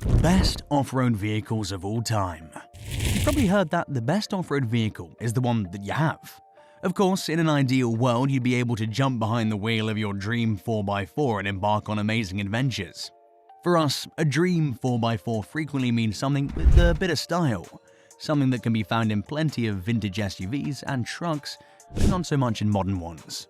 Best off-road vehicles of all time. You've probably heard that the best off-road vehicle is the one that you have. Of course, in an ideal world, you'd be able to jump behind the wheel of your dream 4x4 and embark on amazing adventures. For us, a dream 4x4 frequently means something with a bit of style, something that can be found in plenty of vintage SUVs and trucks, but not so much in modern ones.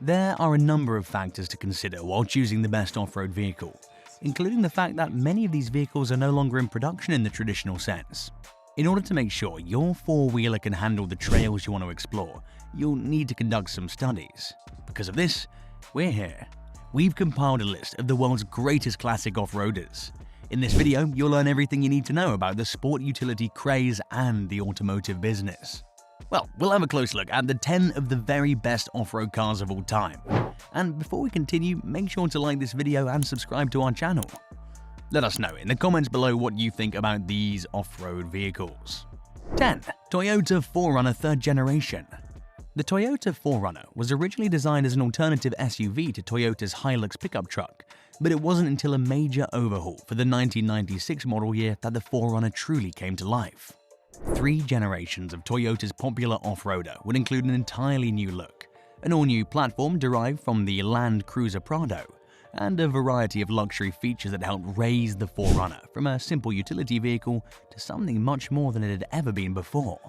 There are a number of factors to consider while choosing the best off-road vehicle, including the fact that many of these vehicles are no longer in production in the traditional sense. In order to make sure your four-wheeler can handle the trails you want to explore, you'll need to conduct some studies. Because of this, we're here. We've compiled a list of the world's greatest classic off-roaders. In this video, you'll learn everything you need to know about the sport utility craze and the automotive business. Well, we'll have a close look at the 10 of the very best off-road cars of all time. And before we continue, make sure to like this video and subscribe to our channel. Let us know in the comments below what you think about these off-road vehicles. 10. Toyota 4Runner 3rd Generation. The Toyota 4Runner was originally designed as an alternative SUV to Toyota's Hilux pickup truck, but it wasn't until a major overhaul for the 1996 model year that the 4Runner truly came to life. 3 generations of Toyota's popular off-roader would include an entirely new look, an all-new platform derived from the Land Cruiser Prado, and a variety of luxury features that helped raise the 4Runner from a simple utility vehicle to something much more than it had ever been before.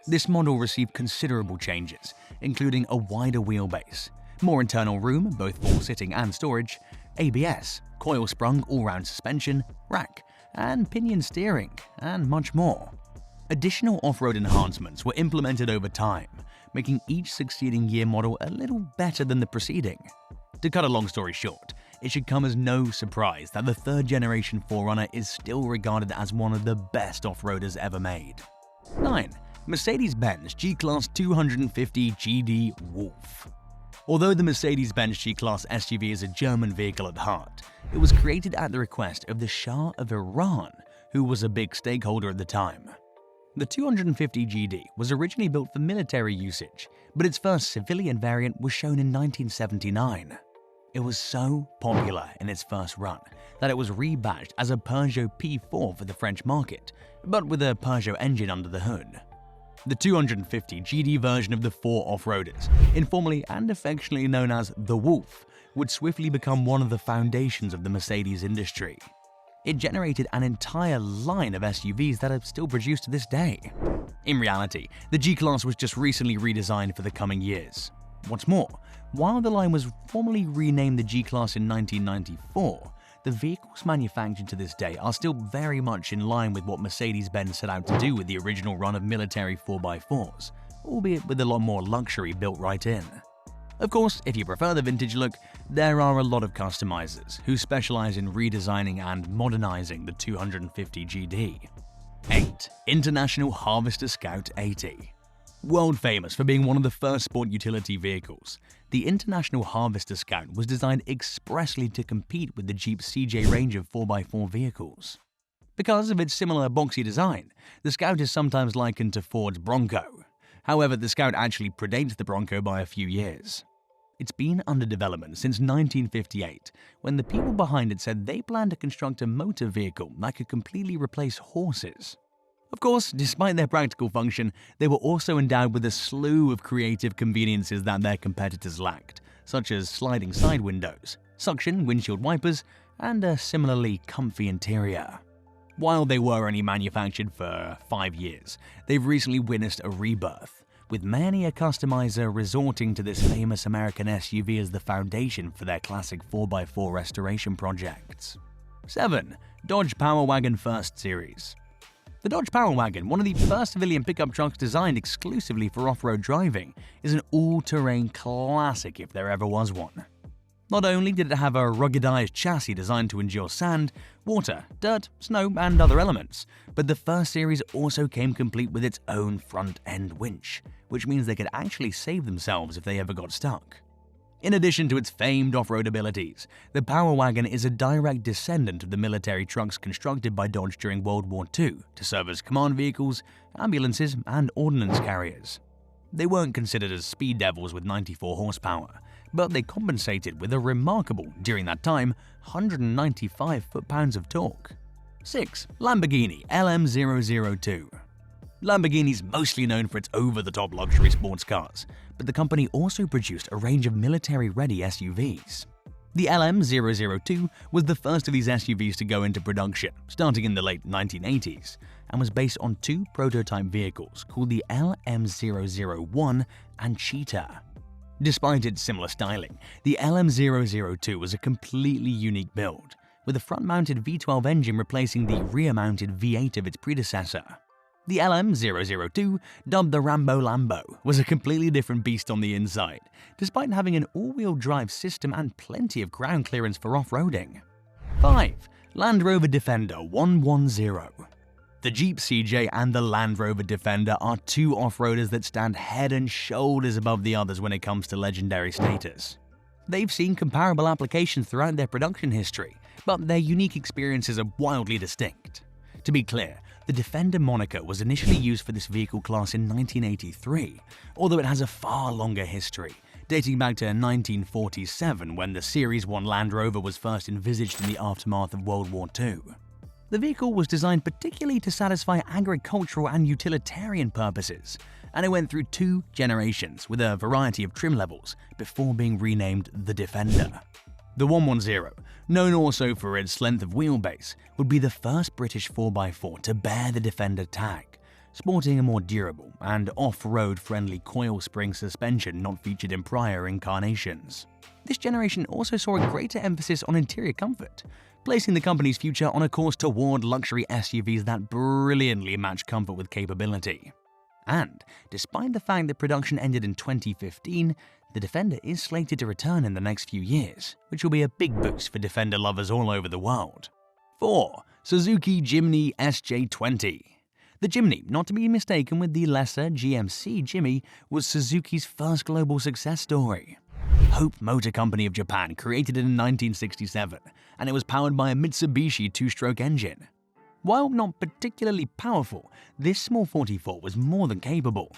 This model received considerable changes, including a wider wheelbase, more internal room both for sitting and storage, ABS, coil-sprung all-round suspension, rack, and pinion steering, and much more. Additional off-road enhancements were implemented over time, making each succeeding year model a little better than the preceding. To cut a long story short, it should come as no surprise that the 3rd generation 4Runner is still regarded as one of the best off-roaders ever made. 9. Mercedes-Benz G-Class 250 GD Wolf. Although the Mercedes-Benz G-Class SUV is a German vehicle at heart, it was created at the request of the Shah of Iran, who was a big stakeholder at the time. The 250 GD was originally built for military usage, but its first civilian variant was shown in 1979. It was so popular in its first run that it was rebadged as a Peugeot P4 for the French market, but with a Peugeot engine under the hood. The 250 GD version of the 4 off-roaders, informally and affectionately known as the Wolf, would swiftly become one of the foundations of the Mercedes industry. It generated an entire line of SUVs that are still produced to this day. In reality, the G-Class was just recently redesigned for the coming years. What's more, while the line was formally renamed the G-Class in 1994, the vehicles manufactured to this day are still very much in line with what Mercedes-Benz set out to do with the original run of military 4x4s, albeit with a lot more luxury built right in. Of course, if you prefer the vintage look, there are a lot of customizers who specialize in redesigning and modernizing the 250 GD. 8. International Harvester Scout 80. World famous for being one of the first sport utility vehicles, the International Harvester Scout was designed expressly to compete with the Jeep CJ range of 4x4 vehicles. Because of its similar boxy design, the Scout is sometimes likened to Ford's Bronco. However, the Scout actually predates the Bronco by a few years. It's been under development since 1958, when the people behind it said they planned to construct a motor vehicle that could completely replace horses. Of course, despite their practical function, they were also endowed with a slew of creative conveniences that their competitors lacked, such as sliding side windows, suction windshield wipers, and a similarly comfy interior. While they were only manufactured for 5 years, they've recently witnessed a rebirth, with many a customizer resorting to this famous American SUV as the foundation for their classic 4x4 restoration projects. 7. Dodge Power Wagon First Series. The Dodge Power Wagon, one of the first civilian pickup trucks designed exclusively for off-road driving, is an all-terrain classic if there ever was one. Not only did it have a ruggedized chassis designed to endure sand, water, dirt, snow, and other elements, but the first series also came complete with its own front-end winch, which means they could actually save themselves if they ever got stuck. In addition to its famed off-road abilities, the Power Wagon is a direct descendant of the military trucks constructed by Dodge during World War II to serve as command vehicles, ambulances, and ordnance carriers. They weren't considered as speed devils with 94 horsepower, but they compensated with a remarkable, during that time, 195 foot-pounds of torque. 6. Lamborghini LM002. Lamborghini's mostly known for its over-the-top luxury sports cars, but the company also produced a range of military-ready SUVs. The LM002 was the first of these SUVs to go into production, starting in the late 1980s, and was based on two prototype vehicles called the LM001 and Cheetah. Despite its similar styling, the LM002 was a completely unique build, with a front-mounted V12 engine replacing the rear-mounted V8 of its predecessor. The LM002, dubbed the Rambo Lambo, was a completely different beast on the inside, despite having an all-wheel drive system and plenty of ground clearance for off-roading. 5. Land Rover Defender 110. The Jeep CJ and the Land Rover Defender are two off-roaders that stand head and shoulders above the others when it comes to legendary status. They've seen comparable applications throughout their production history, but their unique experiences are wildly distinct. To be clear, the Defender moniker was initially used for this vehicle class in 1983, although it has a far longer history, dating back to 1947 when the Series 1 Land Rover was first envisaged in the aftermath of World War II. The vehicle was designed particularly to satisfy agricultural and utilitarian purposes, and it went through 2 generations with a variety of trim levels before being renamed the Defender. The 110, known also for its length of wheelbase, would be the first British 4x4 to bear the Defender tag, sporting a more durable and off-road friendly coil spring suspension not featured in prior incarnations. This generation also saw a greater emphasis on interior comfort, placing the company's future on a course toward luxury SUVs that brilliantly match comfort with capability. And despite the fact that production ended in 2015, the Defender is slated to return in the next few years, which will be a big boost for Defender lovers all over the world. 4. Suzuki Jimny SJ20. The Jimny, not to be mistaken with the lesser GMC Jimmy, was Suzuki's first global success story. Hope Motor Company of Japan created it in 1967, and it was powered by a Mitsubishi 2-stroke engine. While not particularly powerful, this small 44 was more than capable.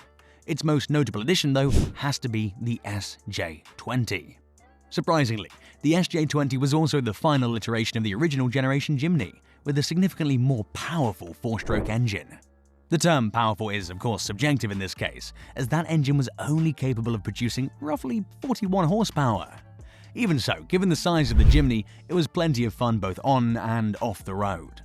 Its most notable addition, though, has to be the SJ20. Surprisingly, the SJ20 was also the final iteration of the original generation Jimny, with a significantly more powerful 4-stroke engine. The term powerful is, of course, subjective in this case, as that engine was only capable of producing roughly 41 horsepower. Even so, given the size of the Jimny, it was plenty of fun both on and off the road.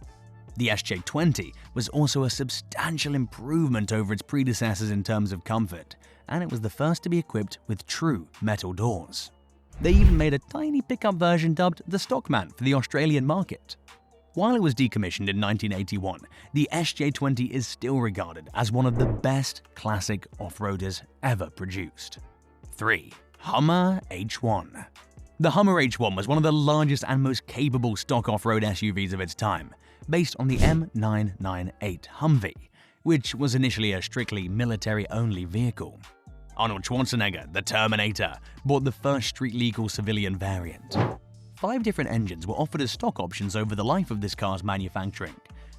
The SJ20 was also a substantial improvement over its predecessors in terms of comfort, and it was the first to be equipped with true metal doors. They even made a tiny pickup version dubbed the Stockman for the Australian market. While it was decommissioned in 1981, the SJ20 is still regarded as one of the best classic off-roaders ever produced. 3. Hummer H1. The Hummer H1 was one of the largest and most capable stock off-road SUVs of its time, based on the M998 Humvee, which was initially a strictly military-only vehicle. Arnold Schwarzenegger, the Terminator, bought the first street-legal civilian variant. 5 different engines were offered as stock options over the life of this car's manufacturing,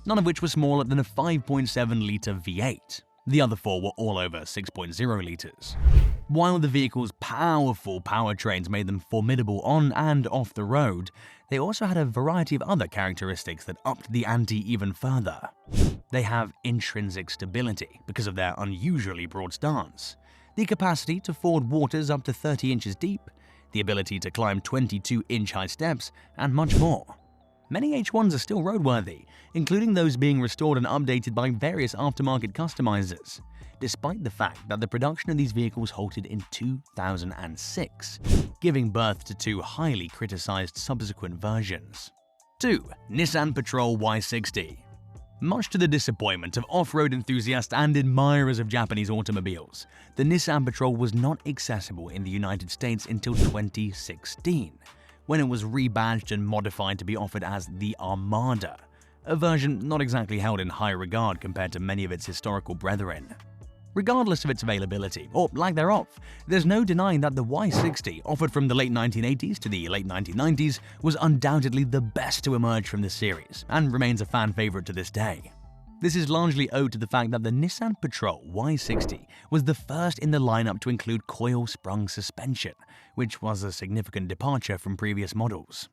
none of which were smaller than a 5.7-liter V8. The other 4 were all over 6.0 liters. While the vehicle's powerful powertrains made them formidable on and off the road, they also had a variety of other characteristics that upped the ante even further. They have intrinsic stability because of their unusually broad stance, the capacity to ford waters up to 30 inches deep, the ability to climb 22-inch high steps, and much more. Many H1s are still roadworthy, including those being restored and updated by various aftermarket customizers, despite the fact that the production of these vehicles halted in 2006, giving birth to 2 highly criticized subsequent versions. 2. Nissan Patrol Y60. Much to the disappointment of off-road enthusiasts and admirers of Japanese automobiles, the Nissan Patrol was not accessible in the United States until 2016, when it was rebadged and modified to be offered as the Armada, a version not exactly held in high regard compared to many of its historical brethren. Regardless of its availability, or lack thereof, there's no denying that the Y60, offered from the late 1980s to the late 1990s, was undoubtedly the best to emerge from the series, and remains a fan favorite to this day. This is largely owed to the fact that the Nissan Patrol Y60 was the first in the lineup to include coil-sprung suspension, which was a significant departure from previous models.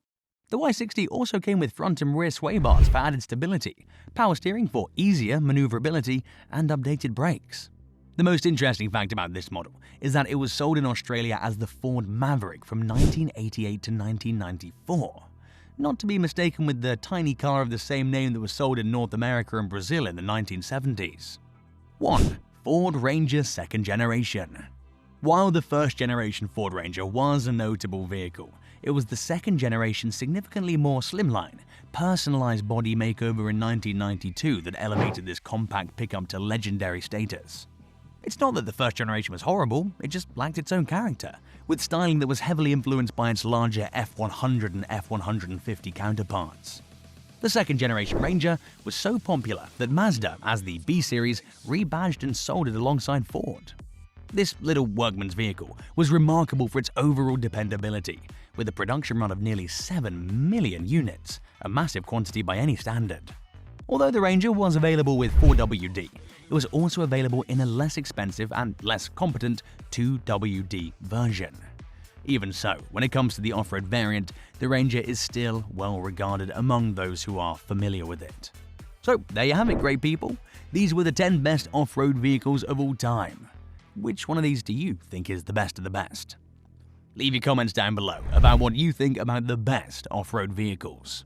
The Y60 also came with front and rear sway bars for added stability, power steering for easier maneuverability, and updated brakes. The most interesting fact about this model is that it was sold in Australia as the Ford Maverick from 1988 to 1994, not to be mistaken with the tiny car of the same name that was sold in North America and Brazil in the 1970s. 1. Ford Ranger Second Generation. While the first generation Ford Ranger was a notable vehicle, it was the second generation significantly more slimline, personalized body makeover in 1992 that elevated this compact pickup to legendary status. It's not that the first generation was horrible, it just lacked its own character, with styling that was heavily influenced by its larger F100 and F150 counterparts. The second generation Ranger was so popular that Mazda, as the B-Series, rebadged and sold it alongside Ford. This little workman's vehicle was remarkable for its overall dependability, with a production run of nearly 7 million units, a massive quantity by any standard. Although the Ranger was available with 4WD, it was also available in a less expensive and less competent 2WD version. Even so, when it comes to the off-road variant, the Ranger is still well regarded among those who are familiar with it. So there you have it, great people. These were the 10 best off-road vehicles of all time. Which one of these do you think is the best of the best? Leave your comments down below about what you think about the best off-road vehicles.